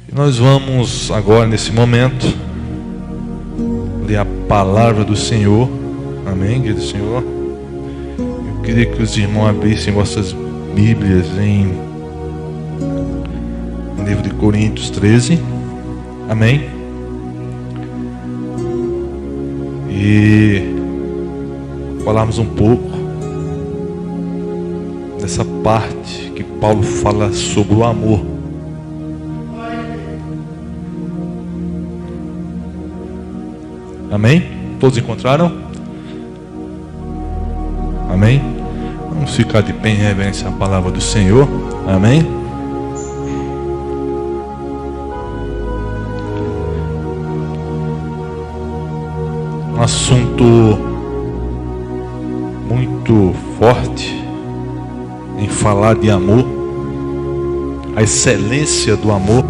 E nós vamos agora, nesse momento, ler a palavra do Senhor. Amém, querido Senhor? Eu queria que os irmãos abrissem vossas Bíblias em livro de Coríntios 13. Amém? E falarmos um pouco dessa parte que Paulo fala sobre o amor. Amém? Todos encontraram? Amém? Vamos ficar de pé em reverência à palavra do Senhor. Amém? Um assunto muito forte em falar de amor, a excelência do amor.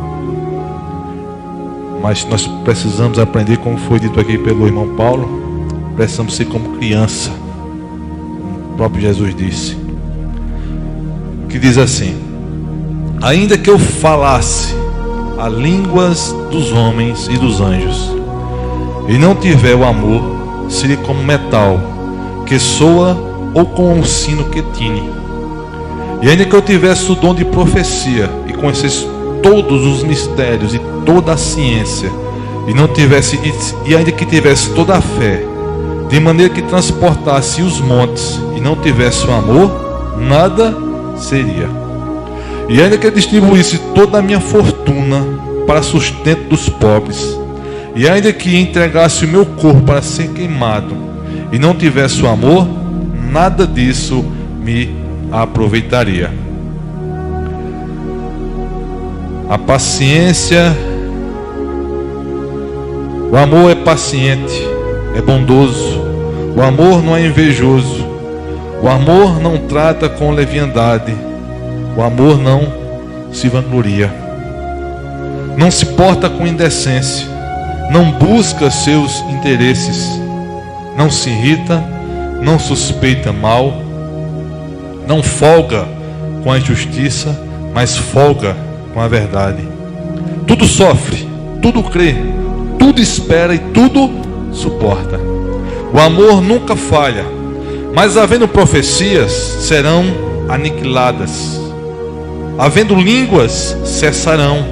Mas nós precisamos aprender, como foi dito aqui pelo irmão Paulo, precisamos ser como criança, como o próprio Jesus disse, que diz assim: ainda que eu falasse a línguas dos homens e dos anjos, e não tiver o amor, seria como metal que soa, ou como um sino que tine. E ainda que eu tivesse o dom de profecia e conhecesse todos os mistérios e toda a ciência, e ainda que tivesse toda a fé, de maneira que transportasse os montes, e não tivesse o amor, nada seria. E ainda que eu distribuísse toda a minha fortuna para sustento dos pobres, e ainda que entregasse o meu corpo para ser queimado, e não tivesse o amor, nada disso me aproveitaria. A paciência, o amor é paciente, é bondoso, o amor não é invejoso, o amor não trata com leviandade, o amor não se vangloria, não se porta com indecência, não busca seus interesses, não se irrita, não suspeita mal, não folga com a injustiça, mas folga com a verdade. Tudo sofre, tudo crê, tudo espera e tudo suporta. O amor nunca falha, mas havendo profecias, serão aniquiladas. Havendo línguas, cessarão.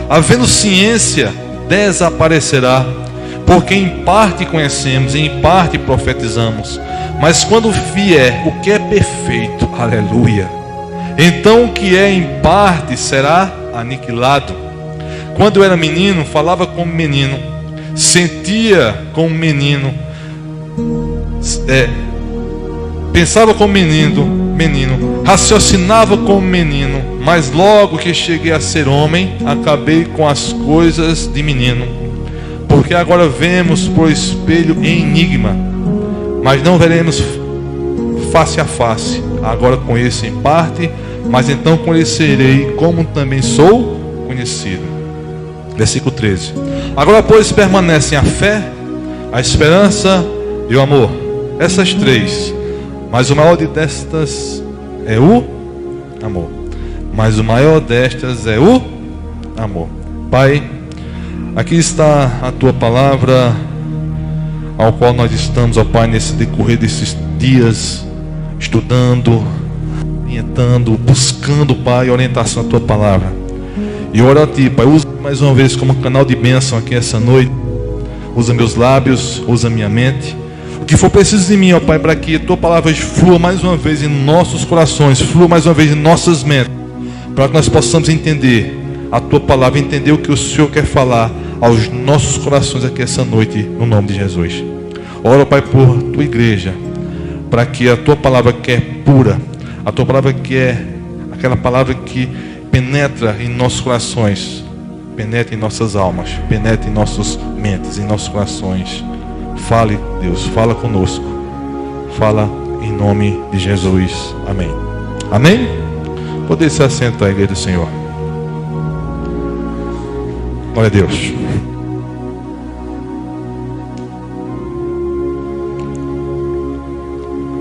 Havendo ciência, desaparecerá. Porque em parte conhecemos e em parte profetizamos. Mas quando vier o que é perfeito, aleluia, então o que é em parte será aniquilado. Quando eu era menino, falava como menino, sentia como menino, pensava como menino, raciocinava como menino. Mas logo que cheguei a ser homem, acabei com as coisas de menino. Porque agora vemos por espelho em enigma, mas não veremos face a face. Agora conheço em parte, mas então conhecerei como também sou conhecido. Versículo 13. Agora, pois, permanecem a fé, a esperança e o amor. Essas três. Mas o maior destas é o amor. Mas o maior destas é o amor. Pai, aqui está a tua palavra, ao qual nós estamos, ó Pai, nesse decorrer desses dias, estudando, orientando, buscando, Pai, orientação da tua palavra. E oro a ti, Pai, usa mais uma vez como canal de bênção aqui essa noite. Usa meus lábios, usa minha mente. O que for preciso de mim, ó Pai, para que a tua palavra flua mais uma vez em nossos corações, flua mais uma vez em nossas mentes, para que nós possamos entender a tua palavra, entender o que o Senhor quer falar aos nossos corações aqui essa noite, no nome de Jesus. Oro, Pai, por tua igreja, para que a tua palavra que é pura, a tua palavra que é aquela palavra que penetra em nossos corações, penetra em nossas almas, penetra em nossas mentes, em nossos corações. Fale, Deus, fala conosco, fala em nome de Jesus. Amém. Amém? Poder se assentar, igreja do Senhor. Glória a Deus.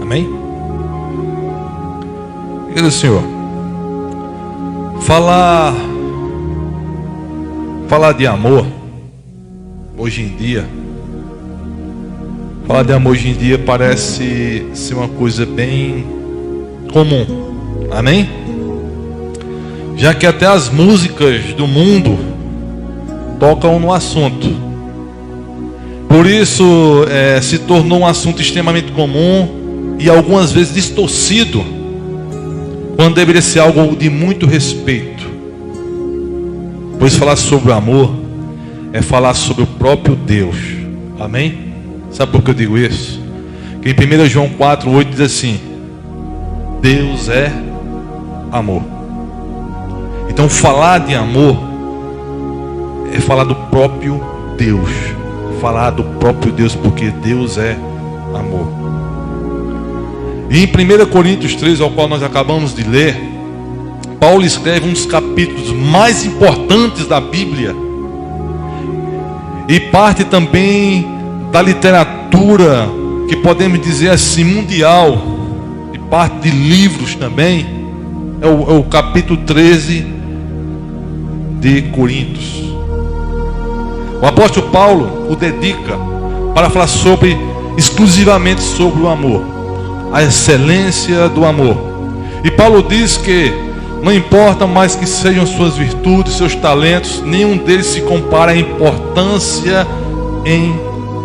Amém? Igreja do Senhor, falar Falar de amor, hoje em dia, parece ser uma coisa bem comum, amém? Já que até as músicas do mundo tocam no assunto. Por isso se tornou um assunto extremamente comum e algumas vezes distorcido, quando deveria ser algo de muito respeito. Pois falar sobre o amor é falar sobre o próprio Deus, amém? Sabe por que eu digo isso? Que em 1 João 4:8 diz assim: Deus é amor. Então falar de amor é falar do próprio Deus. Falar do próprio Deus, porque Deus é amor. E em 1 Coríntios 3, ao qual nós acabamos de ler, Paulo escreve um dos capítulos mais importantes da Bíblia e parte também da literatura, que podemos dizer assim, mundial, e parte de livros também. É o capítulo 13 de Coríntios. O apóstolo Paulo o dedica para falar exclusivamente sobre o amor, a excelência do amor. E Paulo diz que não importa mais que sejam suas virtudes, seus talentos, nenhum deles se compara à importância em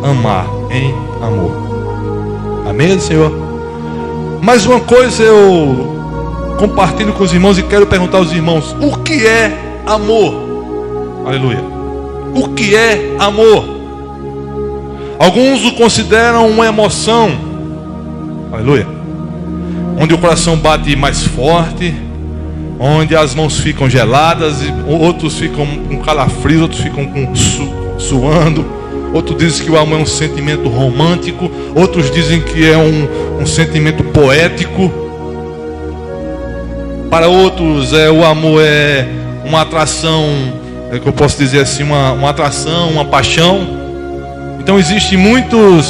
amar, em amor. Amém, Senhor? Mais uma coisa eu compartilho com os irmãos e quero perguntar aos irmãos: o que é amor? Aleluia. O que é amor? Alguns o consideram uma emoção, aleluia, onde o coração bate mais forte, onde as mãos ficam geladas, e outros ficam com calafrios, outros ficam suando. Outros dizem que o amor é um sentimento romântico, outros dizem que é um sentimento poético. Para outros o amor é uma atração, que eu posso dizer assim, uma atração, uma paixão. Então existem muitos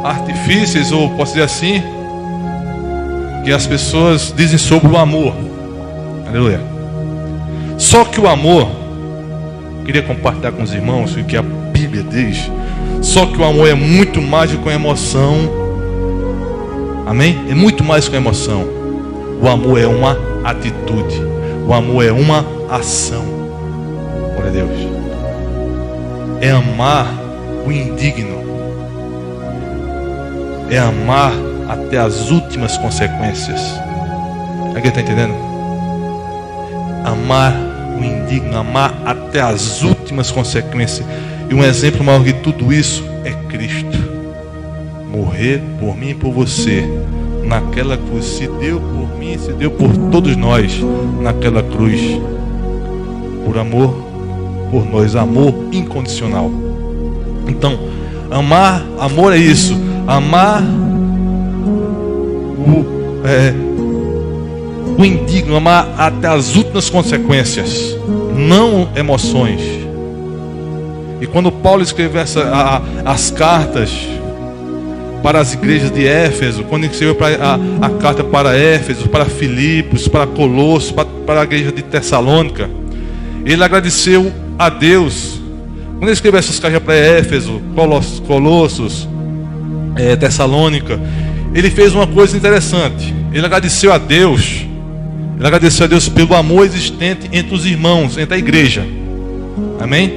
artifícios, ou posso dizer assim, que as pessoas dizem sobre o amor. Aleluia. Só que o amor, queria compartilhar com os irmãos o que a Bíblia diz. Só que o amor é muito mais do que uma emoção. Amém? É muito mais que uma emoção. O amor é uma atitude. O amor é uma ação. Glória a Deus. É amar o indigno. É amar até as últimas consequências. Alguém está entendendo? Amar o indigno, amar até as últimas consequências. E um exemplo maior de tudo isso é Cristo. Morrer por mim e por você naquela cruz. Se deu por mim, se deu por todos nós naquela cruz. Por amor por nós, amor incondicional. Então, amor é isso. Amar o indigno, amar até as últimas consequências, não emoções. E quando Paulo escreveu as cartas para as igrejas de Éfeso, quando ele escreveu a carta para Éfeso, para Filipos, para Colossos, para a igreja de Tessalônica, ele agradeceu a Deus. Quando ele escreveu essas cartas para Éfeso, Colossos, Tessalônica, ele fez uma coisa interessante. Ele agradeceu a Deus. Ele agradeceu a Deus pelo amor existente entre os irmãos, entre a igreja. Amém?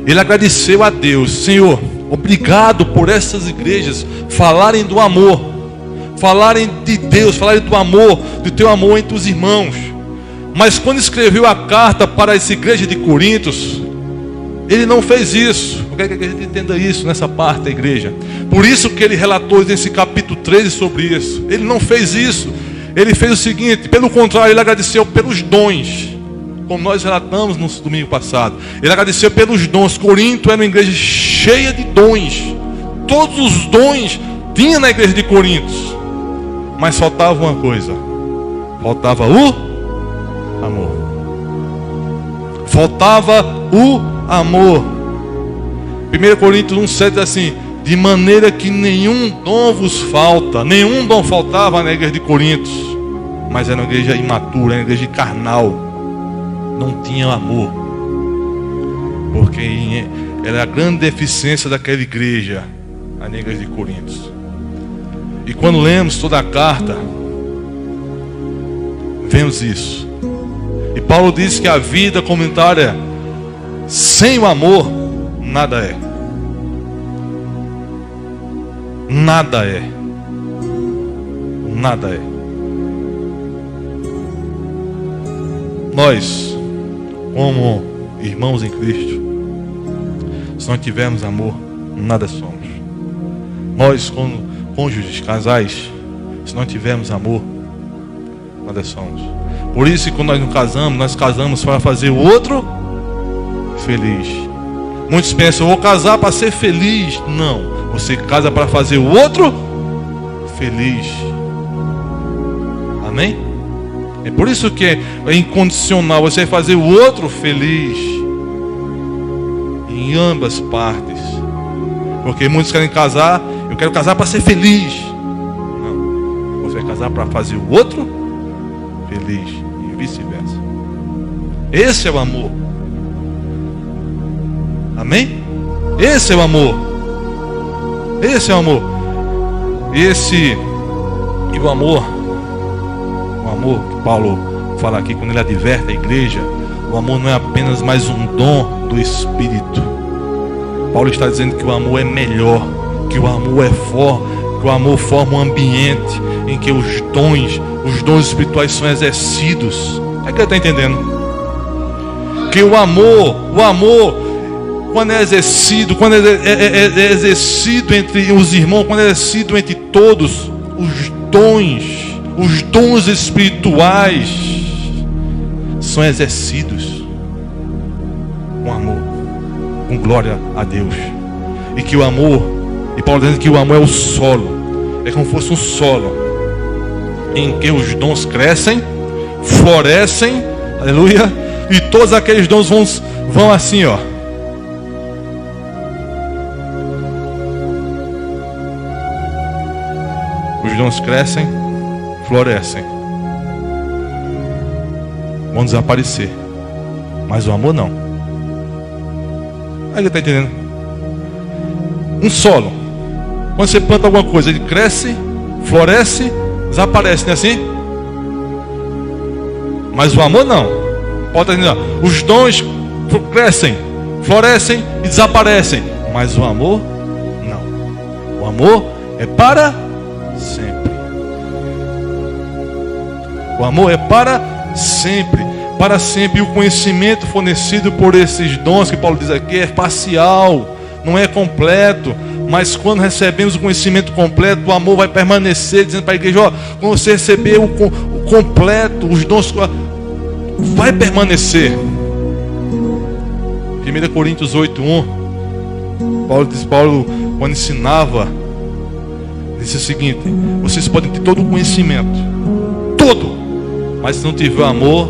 Ele agradeceu a Deus: Senhor, obrigado por essas igrejas falarem do amor, falarem de Deus, falarem do amor, do teu amor entre os irmãos. Mas quando escreveu a carta para essa igreja de Coríntios, ele não fez isso. Eu quero que a gente entenda isso nessa parte da igreja. Por isso que ele relatou nesse capítulo 13 sobre isso. Ele não fez isso. Ele fez o seguinte: pelo contrário, ele agradeceu pelos dons, como nós relatamos no domingo passado. Ele agradeceu pelos dons. Corinto era uma igreja cheia de dons. Todos os dons tinha na igreja de Corinto. Mas faltava uma coisa: faltava o amor. Faltava o amor. 1 Coríntios 1,7 diz assim: de maneira que nenhum dom vos falta. Nenhum dom faltava na igreja de Coríntios, mas era uma igreja imatura, era uma igreja carnal, não tinha amor. Porque era a grande deficiência daquela igreja, a igreja de Coríntios. E quando lemos toda a carta, vemos isso. E Paulo diz que a vida comunitária sem o amor nada é. Nada é. Nada é. Nós, como irmãos em Cristo, se não tivermos amor, nada somos. Nós, como cônjuges, casais, se não tivermos amor, nada somos. Por isso que quando nós casamos para fazer o outro feliz. Muitos pensam, eu vou casar para ser feliz. Não, você casa para fazer o outro feliz. Amém? É por isso que é incondicional, você fazer o outro feliz em ambas partes. Porque muitos querem casar, eu quero casar para ser feliz. Não, você vai casar para fazer o outro feliz e vice-versa. Esse é o amor. Amém? Esse é o amor. Esse é o amor. E o amor que Paulo fala aqui quando ele adverte a igreja, o amor não é apenas mais um dom do Espírito. Paulo está dizendo que o amor é melhor, que o amor que o amor forma um ambiente em que os dons espirituais são exercidos. É que ele está entendendo? Que o amor, quando é exercido, quando é exercido entre os irmãos, quando é exercido entre todos, os dons espirituais são exercidos com amor, com glória a Deus. E que o amor, e Paulo dizendo que o amor é o solo, é como se fosse um solo em que os dons crescem, florescem, aleluia, e todos aqueles dons vão assim, ó. Os dons crescem, florescem, vão desaparecer, mas o amor não. Aí ele está entendendo? Um solo, quando você planta alguma coisa, ele cresce, floresce, desaparece, não é assim? Mas o amor não. Pode estar entendendo? Os dons crescem, florescem e desaparecem, mas o amor não. O amor é para sempre. O amor é para sempre. Para sempre. E o conhecimento fornecido por esses dons que Paulo diz aqui é parcial, não é completo. Mas quando recebemos o conhecimento completo, o amor vai permanecer, dizendo para a igreja, ó, quando você receber o completo, os dons, vai permanecer. 1 Coríntios 8:1, Paulo quando ensinava, disse o seguinte: vocês podem ter todo o conhecimento, todo, mas se não tiver amor,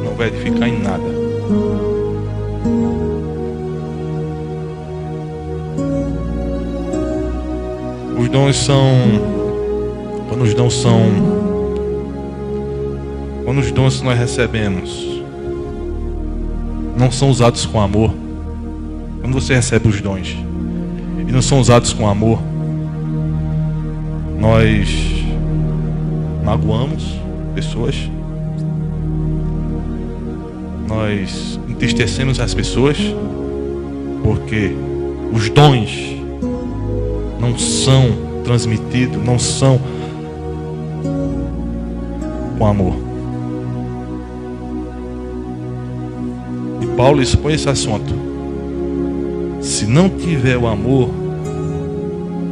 não vai edificar em nada. Os dons são, quando os dons que nós recebemos não são usados com amor, quando você recebe os dons e não são usados com amor, nós magoamos pessoas, nós entristecemos as pessoas, porque os dons não são transmitidos, não são com amor. E Paulo expõe esse assunto. Se não tiver o amor,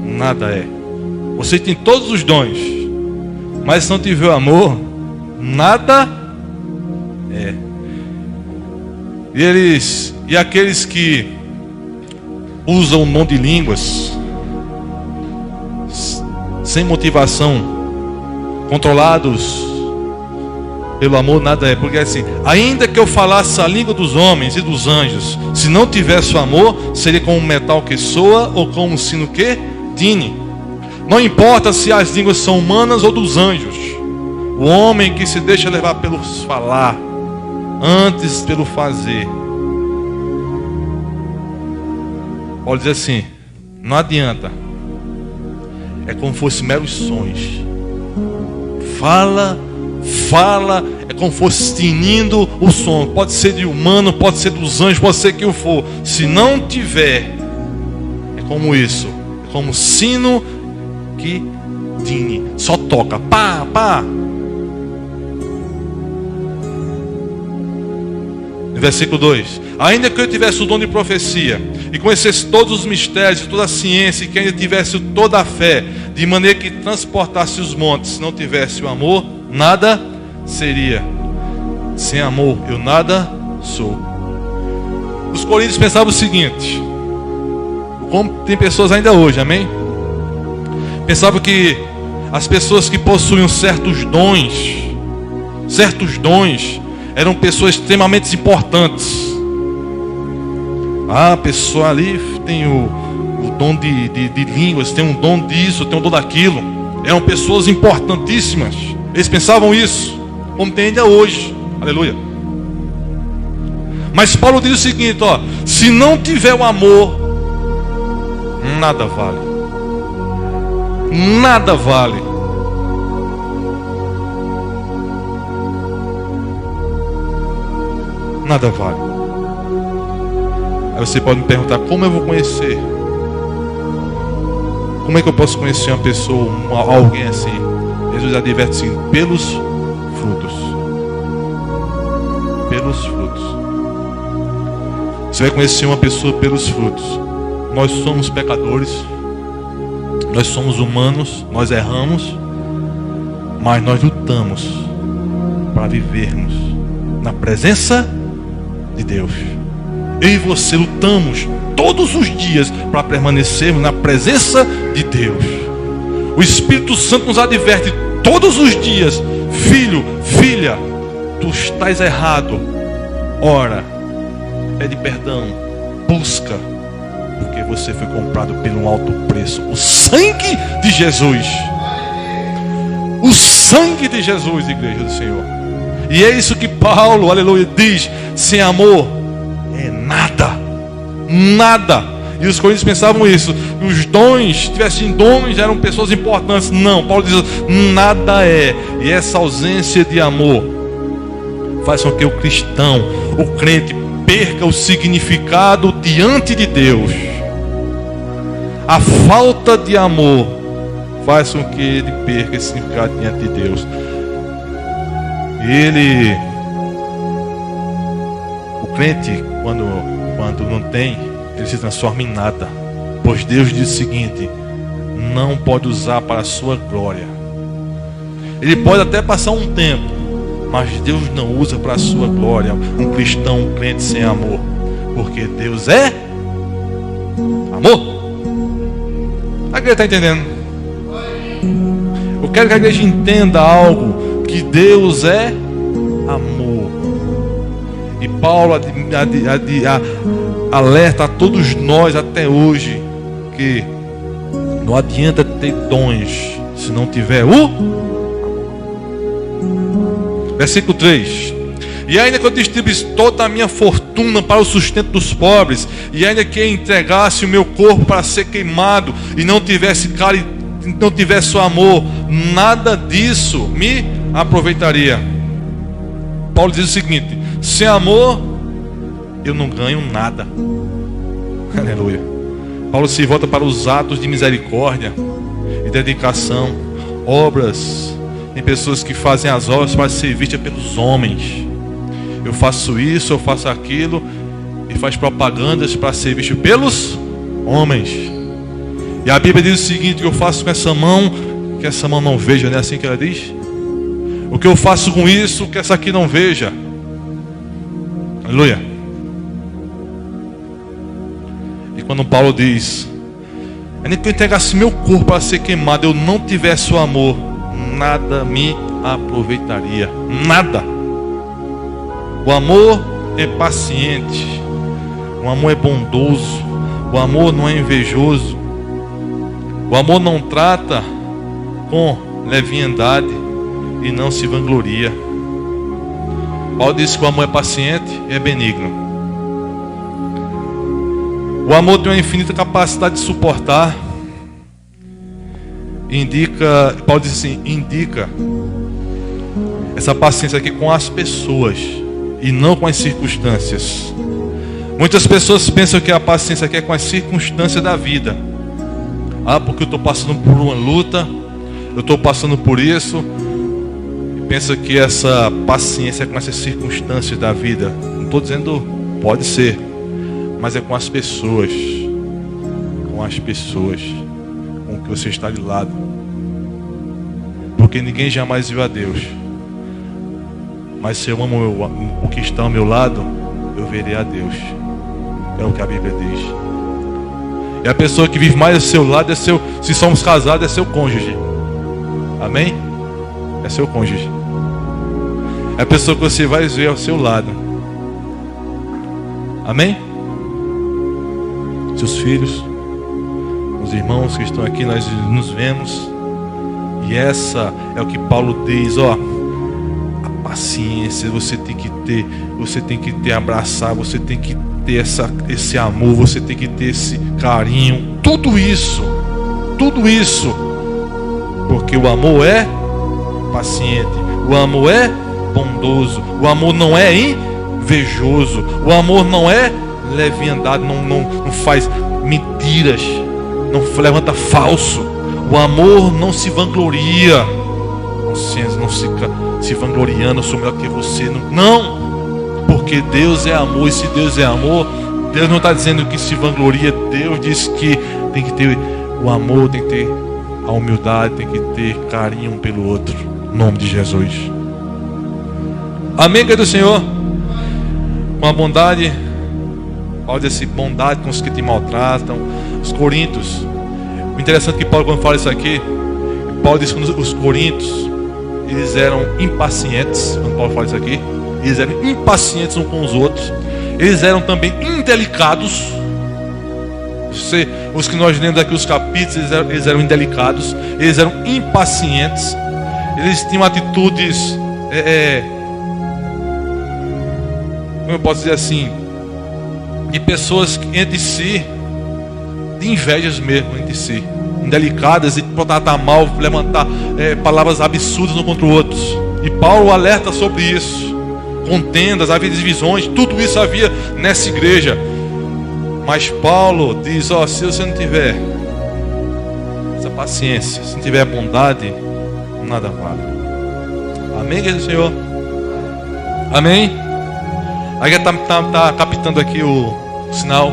nada é. Você tem todos os dons, mas se não tiver o amor, nada é. E aqueles que usam o dom de línguas sem motivação, controlados pelo amor, nada é. Porque assim, ainda que eu falasse a língua dos homens e dos anjos, se não tivesse o amor, seria como um metal que soa ou como um sino que tine. Não importa se as línguas são humanas ou dos anjos, o homem que se deixa levar pelos falar antes pelo fazer. Paulo diz assim: não adianta. É como se fosse meros sons. Fala, é como se fosse tinindo o som. Pode ser de humano, pode ser dos anjos, pode ser que o for. Se não tiver, é como isso. É como sino que tine. Só toca. Pá, pá. Versículo 2: ainda que eu tivesse o dom de profecia e conhecesse todos os mistérios, toda a ciência, e que ainda tivesse toda a fé, de maneira que transportasse os montes, se não tivesse o amor, nada seria. Sem amor eu nada sou. Os coríntios pensavam o seguinte, como tem pessoas ainda hoje, amém? Pensavam que as pessoas que possuíam certos dons eram pessoas extremamente importantes. A pessoa ali tem o dom de línguas, tem um dom disso, tem um dom daquilo. Eram pessoas importantíssimas. Eles pensavam isso, como tem ainda hoje. Aleluia. Mas Paulo diz o seguinte, ó: se não tiver o amor, nada vale. Nada vale. Nada vale. Aí você pode me perguntar: como eu vou conhecer? Como é que eu posso conhecer uma pessoa, alguém assim? Jesus adverte assim: pelos frutos. Pelos frutos. Você vai conhecer uma pessoa pelos frutos. Nós somos pecadores, nós somos humanos, nós erramos, mas nós lutamos para vivermos na presença de Deus. Eu e você lutamos todos os dias para permanecermos na presença de Deus. O Espírito Santo nos adverte todos os dias: filho, filha, tu estás errado. Ora, pede perdão, busca, porque você foi comprado pelo alto preço, o sangue de Jesus. O sangue de Jesus, igreja do Senhor. E é isso que Paulo, aleluia, diz: sem amor é nada, nada. E os coríntios pensavam isso, os dons, se tivessem dons, eram pessoas importantes. Não, Paulo diz: nada é. E essa ausência de amor faz com que o cristão, o crente, perca o significado diante de Deus. A falta de amor faz com que ele perca esse significado diante de Deus. O crente, quando não tem, ele se transforma em nada. Pois Deus diz o seguinte: não pode usar para a sua glória. Ele pode até passar um tempo, mas Deus não usa para a sua glória um cristão, um crente sem amor. Porque Deus é amor. A igreja está entendendo? Eu quero que a igreja entenda algo, que Deus é amor. E Paulo alerta a todos nós até hoje que não adianta ter dons se não tiver o versículo 3: e ainda que eu distribuísse toda a minha fortuna para o sustento dos pobres, e ainda que eu entregasse o meu corpo para ser queimado, e não tivesse o amor, nada disso me aproveitaria. Paulo diz o seguinte: sem amor eu não ganho nada. Aleluia. Paulo se volta para os atos de misericórdia e dedicação, obras. Tem pessoas que fazem as obras para ser vistas pelos homens. Eu faço isso, eu faço aquilo, e faz propagandas para ser visto pelos homens. E a Bíblia diz o seguinte: que eu faço com essa mão, que essa mão não veja, não é assim que ela diz? O que eu faço com isso, que essa aqui não veja. Aleluia. E quando Paulo diz: ainda que eu entregasse meu corpo para ser queimado, eu não tivesse o amor, nada me aproveitaria. Nada. O amor é paciente, o amor é bondoso, o amor não é invejoso, o amor não trata com leviandade e não se vangloria. Paulo disse que o amor é paciente e é benigno. O amor tem uma infinita capacidade de suportar. Paulo diz assim, indica essa paciência aqui com as pessoas e não com as circunstâncias. Muitas pessoas pensam que a paciência aqui é com as circunstâncias da vida. Porque eu estou passando por uma luta, eu estou passando por isso. E pensa que essa paciência é com essas circunstâncias da vida. Não estou dizendo, pode ser, mas é com as pessoas. Com as pessoas com que você está de lado. Porque ninguém jamais viu a Deus. Mas se eu amo o que está ao meu lado, eu verei a Deus. É o que a Bíblia diz. E a pessoa que vive mais ao seu lado se somos casados, é seu cônjuge. Amém? É seu cônjuge. É a pessoa que você vai ver ao seu lado. Amém? Seus filhos, os irmãos que estão aqui, nós nos vemos. E essa é o que Paulo diz, a paciência você tem que ter, abraçar, você tem que ter esse amor, você tem que ter esse carinho, tudo isso, porque o amor é paciente, o amor é bondoso, o amor não é invejoso, o amor não é leviandade, não faz mentiras, não levanta falso, o amor não se vangloria, não fica se vangloriando, eu sou melhor que você, não, porque Deus é amor, e se Deus é amor, Deus não está dizendo que se vangloria, Deus diz que tem que ter o amor, tem que ter a humildade, tem que ter carinho um pelo outro, em nome de Jesus. Amém, querido Senhor? Com a bondade, Paulo diz assim, bondade com os que te maltratam. Os coríntios, o interessante é que Paulo, quando fala isso aqui, Paulo diz que os coríntios, eles eram impacientes. Quando Paulo fala isso aqui, eles eram impacientes uns com os outros. Eles eram também indelicados. Os que nós lemos aqui, os capítulos, eles eram indelicados. Eles eram impacientes. Eles tinham atitudes, como eu posso dizer assim, de pessoas entre si, de invejas mesmo entre si, indelicadas, e tratar mal, levantar palavras absurdas um contra o outro. E Paulo alerta sobre isso. Contendas, havia divisões, tudo isso havia nessa igreja. Mas Paulo diz, se você não tiver essa paciência, se não tiver bondade, nada vale. Amém, querido Senhor? Amém? Aí está captando aqui o sinal,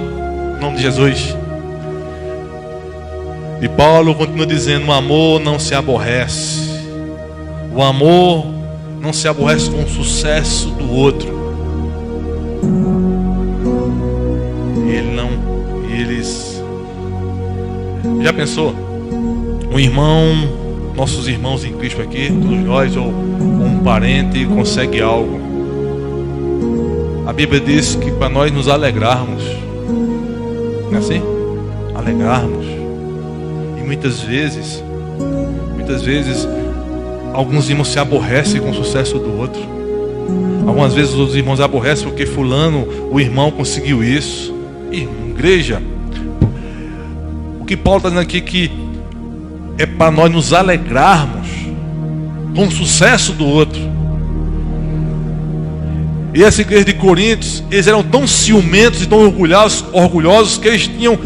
em nome de Jesus. E Paulo continua dizendo, o amor não se aborrece. O amor não se aborrece com o sucesso do outro. Eles... Já pensou? Um irmão, nossos irmãos em Cristo aqui, todos nós, ou um parente consegue algo. A Bíblia diz que para nós nos alegrarmos, não é assim? Alegrarmos. E muitas vezes, alguns irmãos se aborrecem com o sucesso do outro. Algumas vezes os irmãos aborrecem porque fulano, o irmão, conseguiu isso. Igreja, o que Paulo está dizendo aqui que é para nós nos alegrarmos com o sucesso do outro. E essa igreja de Coríntios, eles eram tão ciumentos e tão orgulhosos que eles tinham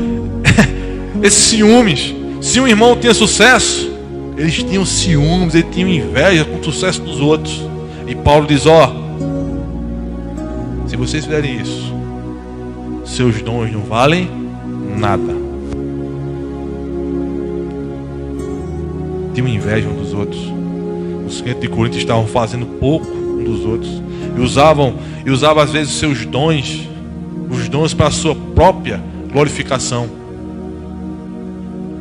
esses ciúmes. Se um irmão tinha sucesso, eles tinham ciúmes, eles tinham inveja com o sucesso dos outros. E Paulo diz, se vocês fizerem isso, seus dons não valem nada. Tinham inveja uns dos outros. Os crentes de Corinto estavam fazendo pouco uns dos outros. E usavam às vezes seus dons, os dons para a sua própria glorificação.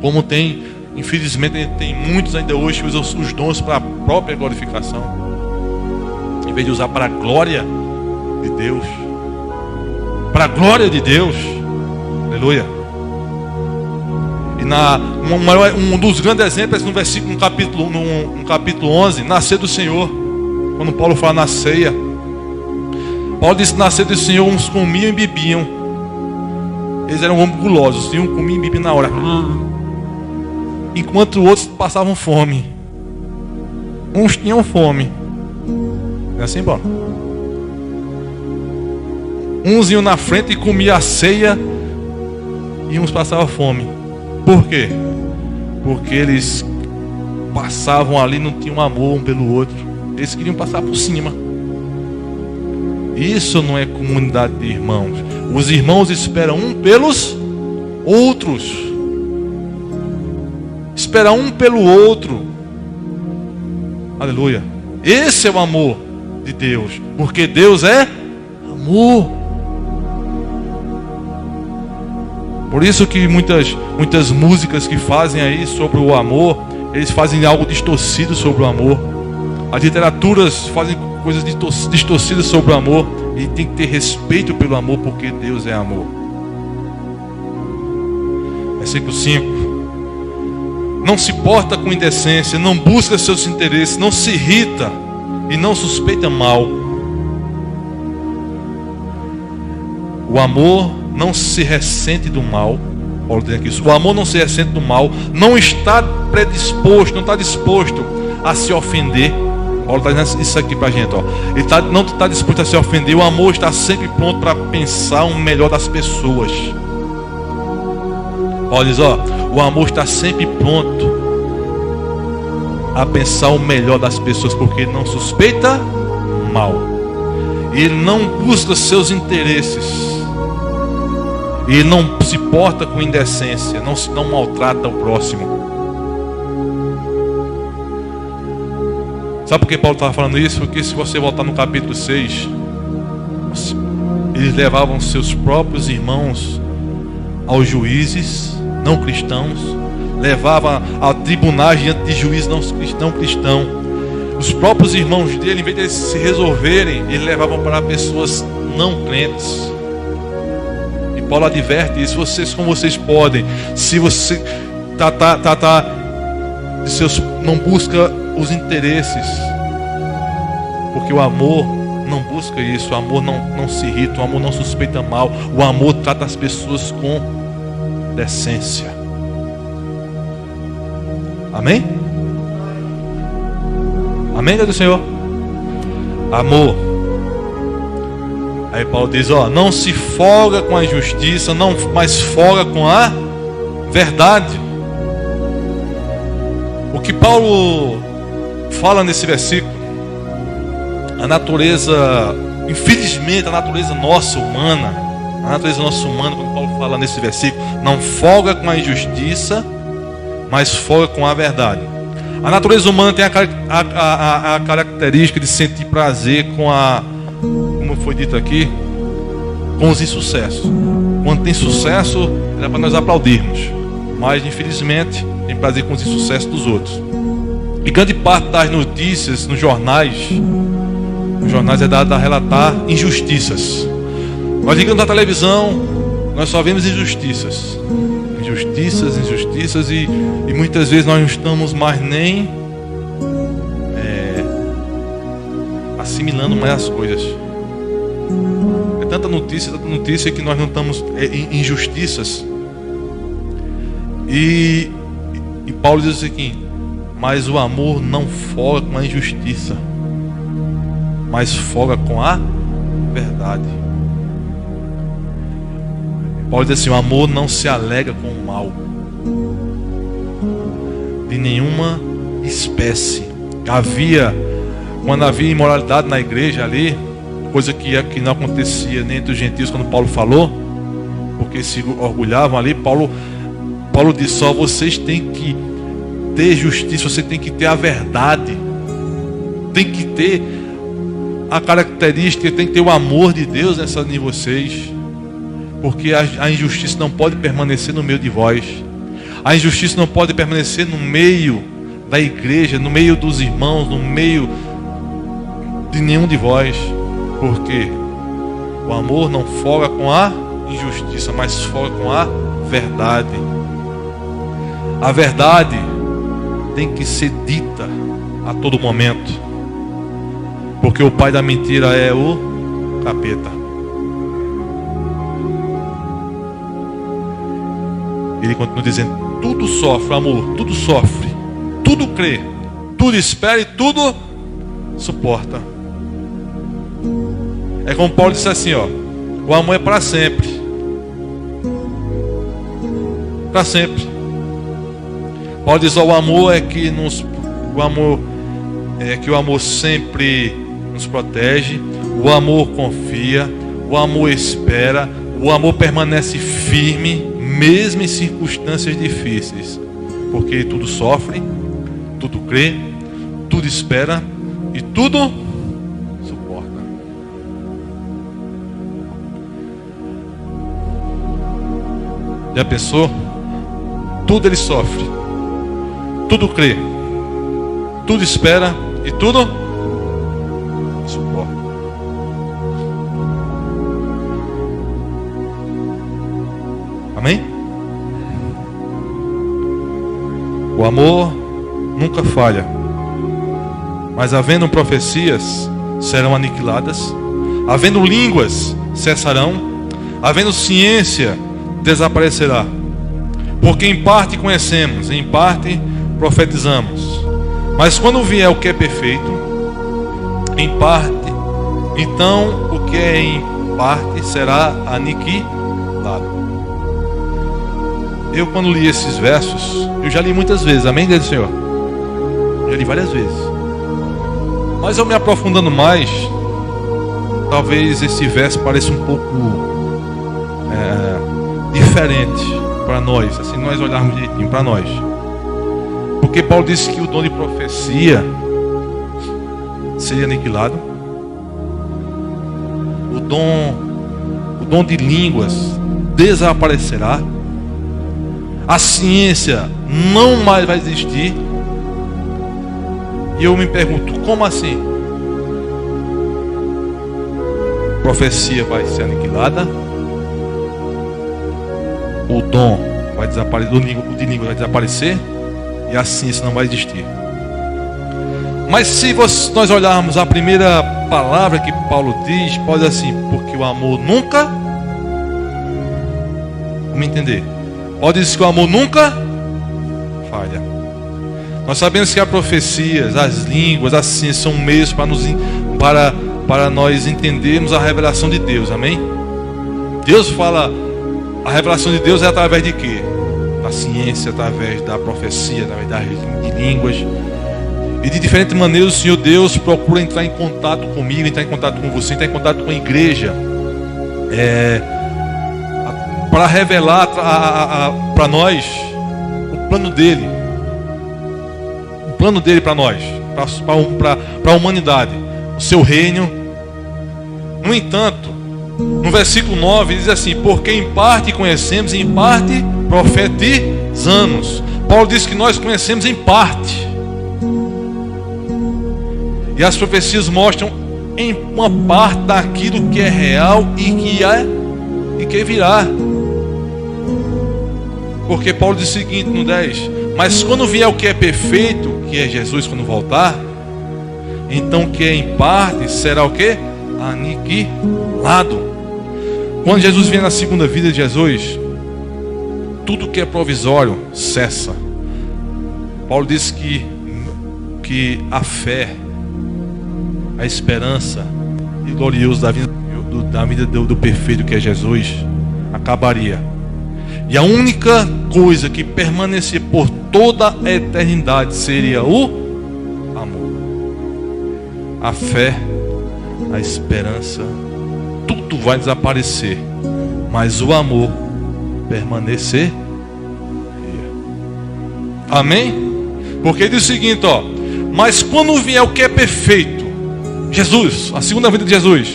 Como tem, infelizmente, tem muitos ainda hoje que usam os dons para a própria glorificação, em vez de usar para a glória de Deus. Para a glória de Deus. Aleluia. E um dos grandes exemplos no versículo, no capítulo 11, nascer do Senhor. Quando Paulo fala na ceia, Paulo disse: nascer do Senhor, uns comiam e bebiam. Eles eram homens gulosos, um comia e bebia na hora, enquanto outros passavam fome. Uns tinham fome. É assim, Paulo? Uns iam na frente e comiam a ceia, e uns passavam fome. Por quê? Porque eles passavam ali, não tinham amor um pelo outro. Eles queriam passar por cima. Isso não é comunidade de irmãos. Os irmãos esperam um pelos outros. Espera um pelo outro. Aleluia. Esse é o amor de Deus. Porque Deus é amor. Por isso que muitas músicas que fazem aí sobre o amor, eles fazem algo distorcido sobre o amor. As literaturas fazem coisas distorcidas sobre o amor. E tem que ter respeito pelo amor, porque Deus é amor. Versículo 5. Não se porta com indecência, não busca seus interesses, não se irrita e não suspeita mal. O amor não se ressente do mal. Paulo diz aqui, o amor não se ressente do mal, não está predisposto, não está disposto a se ofender. Paulo está dizendo isso aqui para a gente, ó. Ele não está disposto a se ofender. O amor está sempre pronto para pensar o melhor das pessoas. Paulo diz, ó, o amor está sempre pronto a pensar o melhor das pessoas, porque ele não suspeita mal. Ele não busca seus interesses. Ele não se porta com indecência, não maltrata o próximo. Sabe por que Paulo estava falando isso? Porque se você voltar no capítulo 6, eles levavam seus próprios irmãos aos juízes não cristãos, levavam a tribunais diante de juízes não cristãos. Os próprios irmãos dele, em vez de eles se resolverem, eles levavam para pessoas não crentes. E Paulo adverte isso: como vocês podem, se você não busca os interesses, porque o amor não busca isso, o amor não se irrita, o amor não suspeita mal, o amor trata as pessoas com decência. Amém? Amém, Deus do Senhor? Amor. Aí Paulo diz, ó, não se folga com a injustiça, não, mas folga com a verdade. O que Paulo fala nesse versículo, a natureza, infelizmente, a natureza nossa humana, quando Paulo fala nesse versículo, não folga com a injustiça, mas folga com a verdade. A natureza humana tem a característica de sentir prazer com como foi dito aqui, com os insucessos. Quando tem sucesso, é para nós aplaudirmos, mas infelizmente tem prazer com os insucessos dos outros. E grande parte das notícias nos jornais é dada a relatar injustiças. Nós ligamos na televisão, nós só vemos injustiças, e muitas vezes nós não estamos mais nem assimilando mais as coisas. É tanta notícia que nós não estamos em injustiças. E Paulo diz aqui: mas o amor não folga com a injustiça, mas folga com a verdade. Paulo diz assim: o amor não se alega com o mal de nenhuma espécie. Quando havia imoralidade na igreja ali, coisa que não acontecia nem entre os gentios quando Paulo falou, porque se orgulhavam ali, Paulo disse: só vocês têm que ter justiça, você tem que ter a verdade, tem que ter a característica, tem que ter o amor de Deus em vocês, porque a injustiça não pode permanecer no meio de vós, a injustiça não pode permanecer no meio da igreja, no meio dos irmãos, no meio de nenhum de vós, porque o amor não folga com a injustiça, mas folga com a verdade. A verdade tem que ser dita a todo momento, porque o pai da mentira é o capeta. Ele continua dizendo: tudo sofre, amor, tudo sofre, tudo crê, tudo espera e tudo suporta. É como Paulo disse assim, ó: o amor é para sempre. Para sempre. Paulo diz: ó, o amor é que o amor sempre nos protege, o amor confia, o amor espera, o amor permanece firme, mesmo em circunstâncias difíceis, porque tudo sofre, tudo crê, tudo espera e tudo suporta. Já pensou? Tudo ele sofre, tudo crê, tudo espera e tudo suporta. Amém? O amor nunca falha, mas havendo profecias, serão aniquiladas, havendo línguas, cessarão, havendo ciência, desaparecerá. Porque em parte conhecemos, em parte profetizamos. Mas quando vier o que é perfeito, em parte, então o que é em parte será aniquilado. Eu, quando li esses versos, eu já li muitas vezes, amém, Deus do Senhor? Já li várias vezes. Mas eu me aprofundando mais, talvez esse verso pareça um pouco diferente para nós, assim, nós olharmos direitinho para nós. Porque Paulo disse que o dom de profecia seria aniquilado. O dom de línguas desaparecerá. A ciência não mais vai existir. E eu me pergunto, como assim? Profecia vai ser aniquilada, o dom vai desaparecer, o de língua vai desaparecer, e a ciência não vai existir. Mas se nós olharmos a primeira palavra que Paulo diz, pode assim: porque o amor nunca, vamos entender, pode dizer que o amor nunca falha. Nós sabemos que as profecias, as línguas, a ciência são meios para nós entendermos a revelação de Deus, amém? Deus fala, a revelação de Deus é através de quê? Da ciência, através da profecia, através de línguas. E de diferentes maneiras o Senhor Deus procura entrar em contato comigo, entrar em contato com você, entrar em contato com a igreja, para revelar para nós o plano dele. O plano dele para nós, para a humanidade, o seu reino. No entanto, no versículo 9 diz assim: porque em parte conhecemos, em parte profetizamos. Paulo diz que nós conhecemos em parte. E as profecias mostram em uma parte daquilo que é real e que virá. Porque Paulo diz o seguinte no 10: mas quando vier o que é perfeito, que é Jesus quando voltar, então o que é em parte será o que? Aniquilado. Quando Jesus vier na segunda vida de Jesus, tudo que é provisório cessa. Paulo diz que a fé, a esperança e o glorioso da vida do perfeito que é Jesus acabaria. E a única coisa que permanecia por toda a eternidade seria o amor. A fé, a esperança, tudo vai desaparecer, mas o amor permanecer. Amém? Porque diz o seguinte, ó: mas quando vier o que é perfeito, Jesus, a segunda vida de Jesus,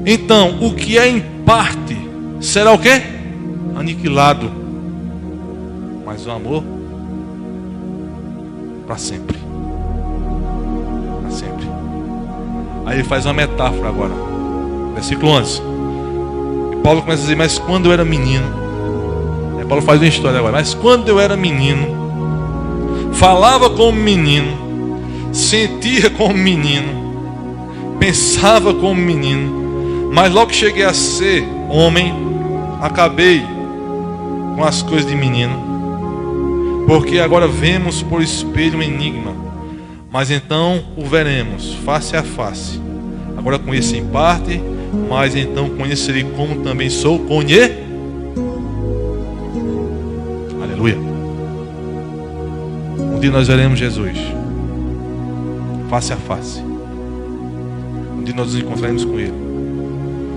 então o que é em parte será o que? Aniquilado, mas o amor para sempre. Para sempre. Aí ele faz uma metáfora agora, versículo 11. E Paulo começa a dizer: mas quando eu era menino, Paulo faz uma história agora. Mas quando eu era menino, falava como menino, sentia como menino, Pensava como menino, mas logo que cheguei a ser homem, acabei com as coisas de menino. Porque agora vemos por espelho um enigma, mas então o veremos face a face. Agora conheço em parte, mas então conhecerei como também sou conhecido. Aleluia. Um dia nós veremos Jesus face a face. Um dia nós nos encontraremos com Ele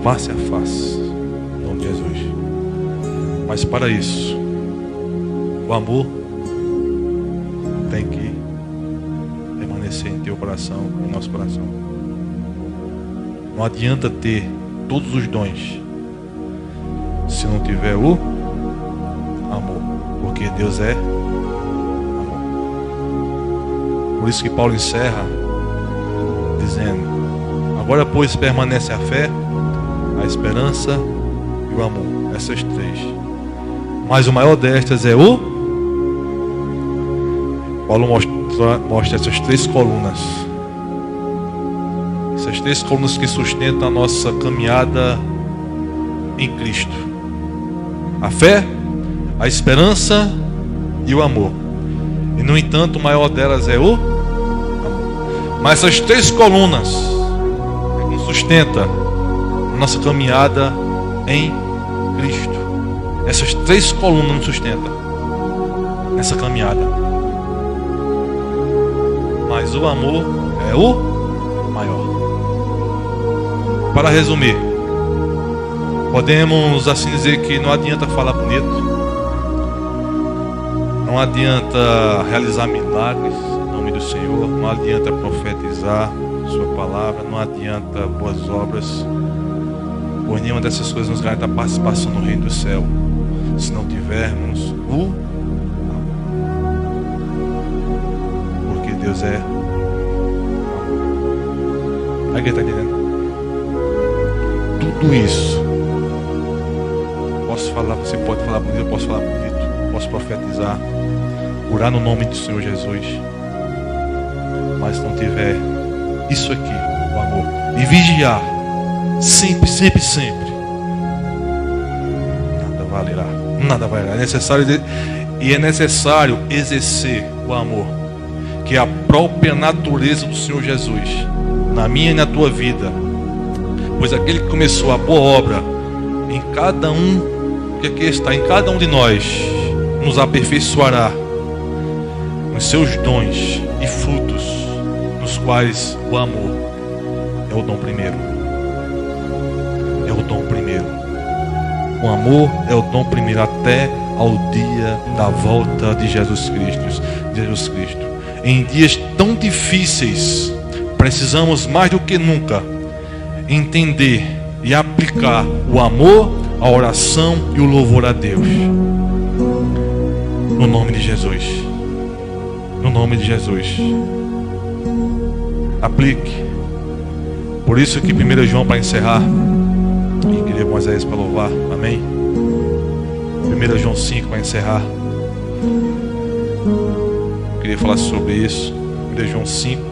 face a face, em nome de Jesus. Mas para isso, o amor tem que permanecer em teu coração, em nosso coração. Não adianta ter todos os dons se não tiver o amor, porque Deus é amor. Por isso que Paulo encerra dizendo: agora pois permanece a fé, a esperança e o amor, essas três. Mas o maior destas é o... Paulo mostra essas três colunas. Essas três colunas que sustentam a nossa caminhada em Cristo: a fé, a esperança e o amor. E no entanto, o maior delas é o amor. Mas essas três colunas é que nos sustenta a nossa caminhada em Cristo. Essas três colunas nos sustentam nessa caminhada. Mas o amor é o maior. Para resumir, podemos assim dizer que não adianta falar bonito, não adianta realizar milagres em nome do Senhor, não adianta profetizar sua palavra, não adianta boas obras, pois nenhuma dessas coisas nos garante a participação no reino do céu, se não tivermos o amor. Porque Deus é amor. Alguém está entendendo? Tudo isso, posso falar, você pode falar bonito, eu posso falar bonito, posso profetizar, orar no nome do Senhor Jesus, mas se não tiver isso aqui, o amor, e vigiar sempre, sempre, sempre, nada valerá. É necessário exercer o amor, que é a própria natureza do Senhor Jesus na minha e na tua vida. Pois aquele que começou a boa obra em cada um que aqui está, em cada um de nós, nos aperfeiçoará nos seus dons e frutos, nos quais o amor é o dom primeiro. É o dom primeiro. O amor é o dom primeiro até ao dia da volta de Jesus Cristo. Em dias tão difíceis, precisamos mais do que nunca entender e aplicar o amor, a oração e o louvor a Deus. No nome de Jesus. No nome de Jesus. Aplique. Por isso que 1 João, para encerrar, e queria Moisés para louvar, amém? 1 João 5 para encerrar. Queria falar sobre isso. 1 João 5.